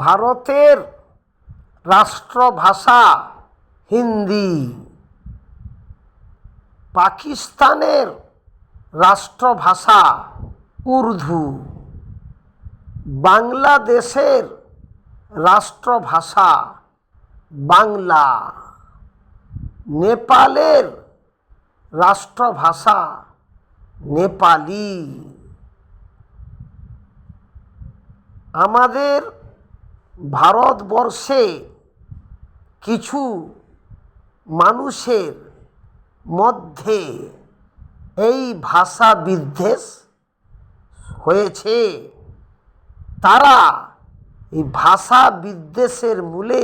ভারতের রাষ্ট্রভাষা হিন্দি, পাকিস্তানের রাষ্ট্রভাষা উর্দু, বাংলাদেশের রাষ্ট্রভাষা বাংলা, নেপালের রাষ্ট্রভাষা নেপালি। আমাদের ভারতবর্ষে কিছু মানুষের মধ্যে এই ভাষা বিদ্বেষ হয়েছে। তারা এই ভাষা বিদ্বেষের মূলে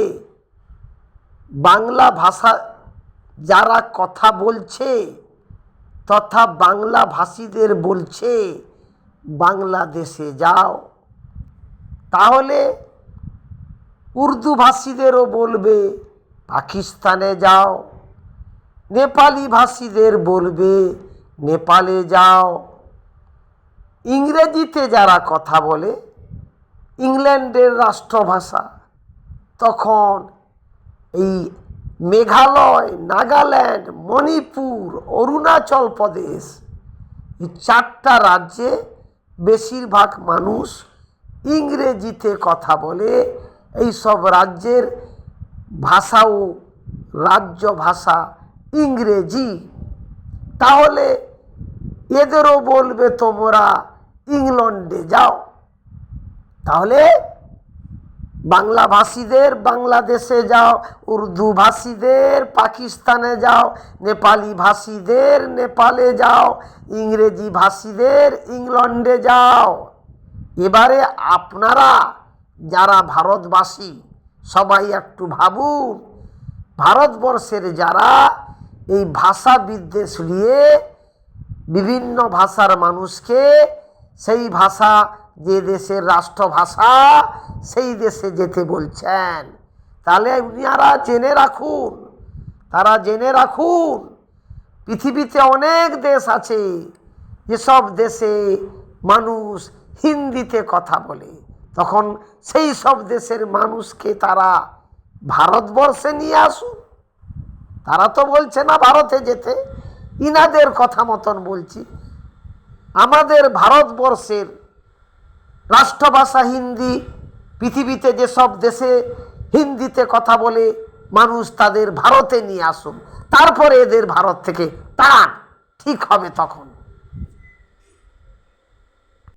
বাংলা ভাষা যারা কথা বলছে তথা বাংলা ভাষীদের বলছে বাংলাদেশে যাও, তাহলে উর্দু ভাষীদেরও বলবে পাকিস্তানে যাও, নেপালি ভাষীদের বলবে নেপালে যাও, ইংরেজিতে যারা কথা বলে ইংল্যান্ডের রাষ্ট্রভাষা, তখন এই মেঘালয়, নাগাল্যান্ড, মণিপুর, অরুণাচল প্রদেশ, এই 4টা রাজ্যে বেশিরভাগ মানুষ ইংরেজিতে কথা বলে। এই সব রাজ্যের ভাষাও রাজ্য ভাষা ইংরেজি। তাহলে এদেরও বলবে তোমরা ইংল্যান্ডে যাও, তাহলে বাংলা ভাষীদের বাংলাদেশে যাও, উর্দু ভাষীদের পাকিস্তানে যাও, নেপালি ভাষীদের নেপালে যাও, ইংরেজি ভাষীদের ইংল্যান্ডে যাও। এবারে আপনারা যারা ভারতবাসী সবাই একটু ভাবুন, ভারতবর্ষের যারা এই ভাষা বিদ্বেষ নিয়ে বিভিন্ন ভাষার মানুষকে সেই ভাষা যে দেশের রাষ্ট্রভাষা সেই দেশে যেতে বলছেন, তাহলে উনারা জেনে রাখুন, তারা জেনে রাখুন পৃথিবীতে অনেক দেশ আছে যেসব দেশে মানুষ হিন্দিতে কথা বলে, তখন সেই সব দেশের মানুষকে তারা ভারতবর্ষে নিয়ে আসুন। তারা তো বলছে না ভারতে যেতে, ইনাদের কথা মতন বলছি। আমাদের ভারতবর্ষের রাষ্ট্রভাষা হিন্দি, পৃথিবীতে যেসব দেশে হিন্দিতে কথা বলে মানুষ তাদের ভারতে নিয়ে আসুন, তারপরে এদের ভারত থেকে তাড়ান, ঠিক হবে তখন।